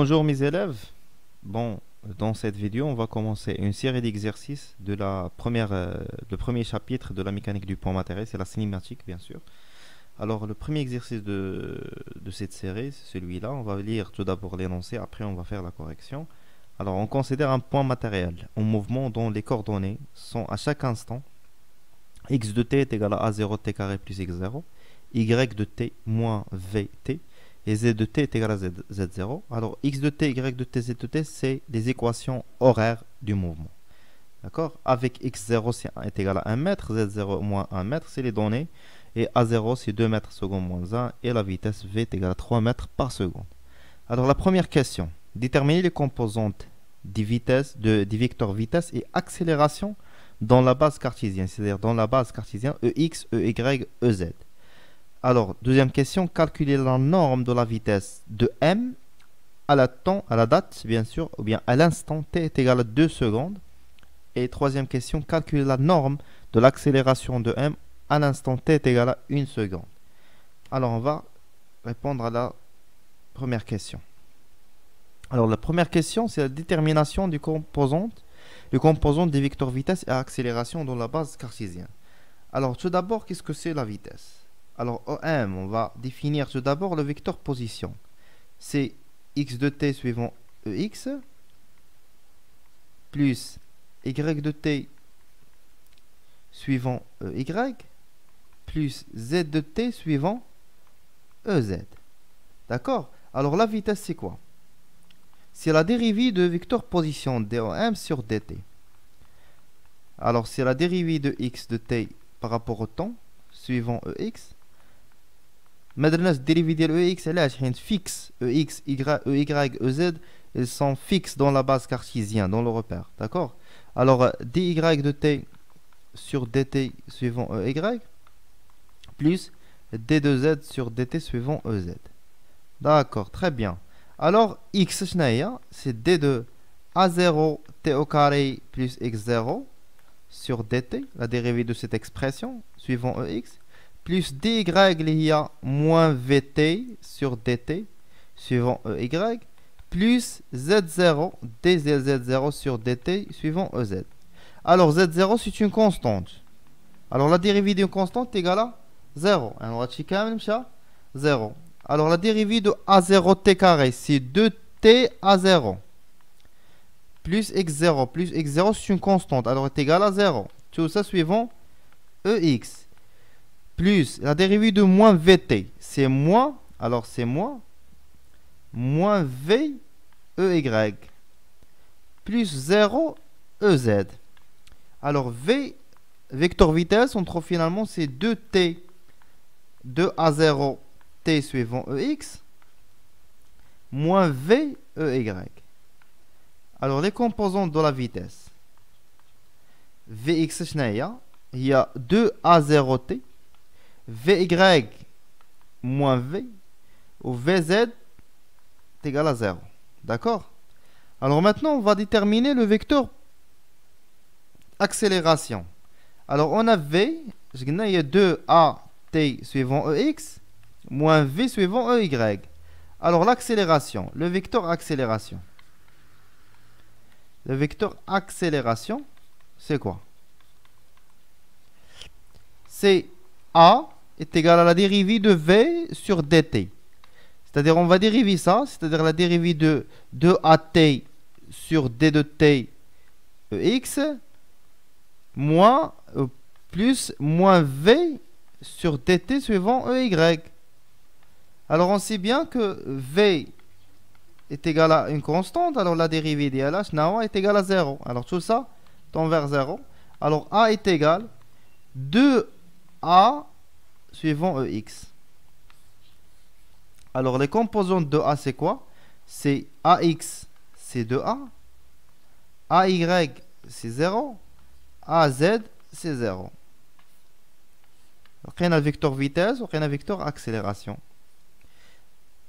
Bonjour mes élèves. Bon, dans cette vidéo, on va commencer une série d'exercices de le premier chapitre de la mécanique du point matériel, c'est la cinématique bien sûr. Alors le premier exercice de cette série, c'est celui-là. On va lire tout d'abord l'énoncé, après on va faire la correction. Alors on considère un point matériel en mouvement dont les coordonnées sont à chaque instant x de t est égal à a0 t carré plus x0, y de t moins vt, et z de t est égal à z0. Alors x de t, y de t, z de t, c'est les équations horaires du mouvement. D'accord? Avec x0 est égal à 1 mètre, z0 moins 1 mètre, c'est les données. Et a0 c'est 2 mètres seconde moins 1, et la vitesse v est égale à 3 mètres par seconde. Alors la première question, déterminer les composantes des vecteurs vitesse et accélération dans la base cartésienne, c'est-à-dire dans la base cartésienne EX, EY, EZ. Alors, deuxième question, calculer la norme de la vitesse de m à la date, bien sûr, ou bien à l'instant t est égal à 2 secondes. Et troisième question, calculer la norme de l'accélération de m à l'instant t est égal à 1 seconde. Alors, on va répondre à la première question. Alors, la première question, c'est la détermination du composant des vecteurs vitesse et accélération dans la base cartésienne. Alors, tout d'abord, qu'est-ce que c'est la vitesse? Alors, OM, on va définir tout d'abord le vecteur position. C'est x de t suivant EX plus y de t suivant EY plus z de t suivant EZ. D'accord? Alors, la vitesse, c'est quoi? C'est la dérivée de vecteur position dOM sur dt. Alors, c'est la dérivée de x de t par rapport au temps suivant EX. Maintenant, la dérivée de EX, elle est fixe. EX, EY, EZ, ils sont fixes dans la base cartésienne, dans le repère. D'accord? Alors, dy de t sur dt suivant EY plus d de z sur dt suivant EZ. D'accord, très bien. Alors, x, c'est d de a0 t au carré plus x0 sur dt, la dérivée de cette expression, suivant EX, plus dy il y a moins vt sur dt, suivant EY, plus z0, dz0 sur dt, suivant EZ. Alors, z0, c'est une constante. Alors, la dérivée d'une constante est égale à 0. Alors, 0. Alors, la dérivée de a0t carré, c'est 2t a0. Plus x0, c'est une constante. Alors, est égal à 0. Tout ça suivant EX. Plus la dérivée de moins vt. C'est moins. Alors, c'est moins. Moins v EY. Plus 0 EZ. Alors, v, vecteur vitesse, on trouve finalement c'est 2t. 2a0 t suivant EX. Moins v EY. Alors, les composantes de la vitesse. Vx, il y a 2a0t. Vy moins v. Ou vz est égal à 0. D'accord? Alors, maintenant, on va déterminer le vecteur accélération. Alors, on a v. Il y a 2at suivant ex. Moins v suivant ey. Alors, l'accélération. Le vecteur accélération. Le vecteur accélération, c'est quoi? C'est A est égal à la dérivée de V sur dt. C'est-à-dire, on va dériver ça, c'est-à-dire la dérivée de 2AT sur d de t x moins plus moins V sur dt suivant ey. Alors, on sait bien que V est égal à une constante, alors la dérivée d'LH est égale à 0. Alors tout ça tend vers 0. Alors A est égal 2A suivant EX. Alors les composantes de A c'est quoi? C'est AX c'est 2A, AY c'est 0, AZ c'est 0. Donc il y a un vecteur vitesse ou il y a un vecteur accélération.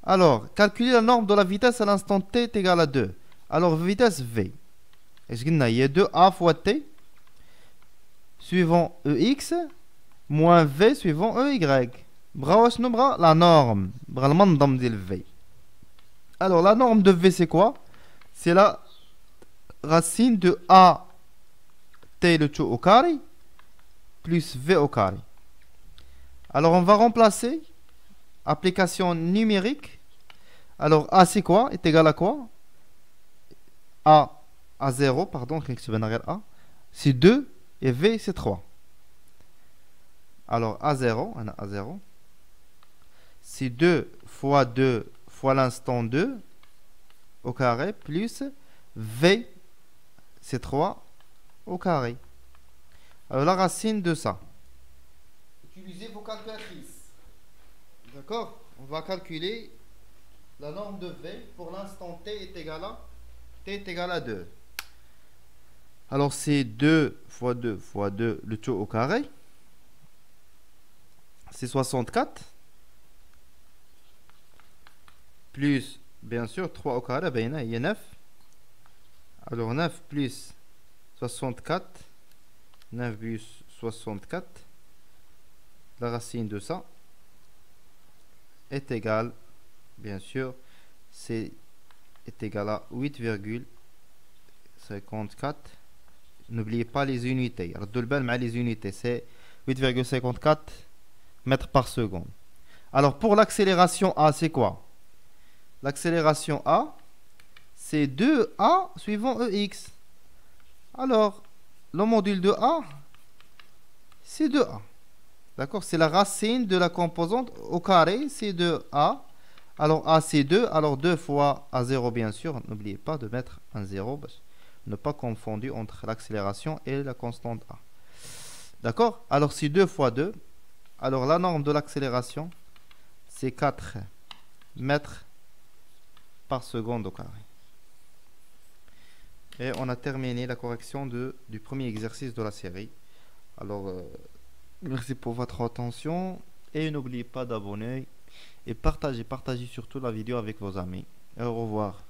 Alors, calculer la norme de la vitesse à l'instant t est égal à 2. Alors, vitesse v. Est-ce qu'il y a 2a fois t suivant ex moins v suivant ey. Bra la norme. Bra le mandam de v. Alors, la norme de V, c'est quoi? C'est la racine de A t le tout au carré plus V au carré. Alors, on va remplacer application numérique. Alors, A, c'est quoi? Est égal à quoi? A à 0, pardon, A, c'est 2 et V, c'est 3. Alors, A0, on a A0. C'est 2 fois 2 fois l'instant 2 au carré plus V, c'est 3 au carré. Alors, la racine de ça. Utilisez vos calculatrices. D'accord? On va calculer la norme de V pour l'instant t est égal à 2. Alors, c'est 2 fois 2 fois 2, le tout au carré. C'est 64. Plus, bien sûr, 3 au carré, ben, il y a 9. Alors, 9 plus 64. 9 plus 64. La racine de ça est égale, bien sûr, est égal à 8,54. N'oubliez pas les unités. Alors, les unités, c'est 8,54 mètres par seconde. Alors, pour l'accélération A, c'est quoi? L'accélération A, c'est 2A suivant EX. Alors, le module de A, c'est 2A. D'accord? C'est la racine de la composante au carré, c'est 2A. Alors, A, c'est 2. Alors, 2 fois A0, bien sûr. N'oubliez pas de mettre un 0. Ne pas confondre entre l'accélération et la constante A. D'accord? Alors, c'est 2 fois 2. Alors, la norme de l'accélération, c'est 4 mètres par seconde au carré. Et on a terminé la correction du premier exercice de la série. Alors, merci pour votre attention. Et n'oubliez pas d'abonner et partagez surtout la vidéo avec vos amis. Et au revoir.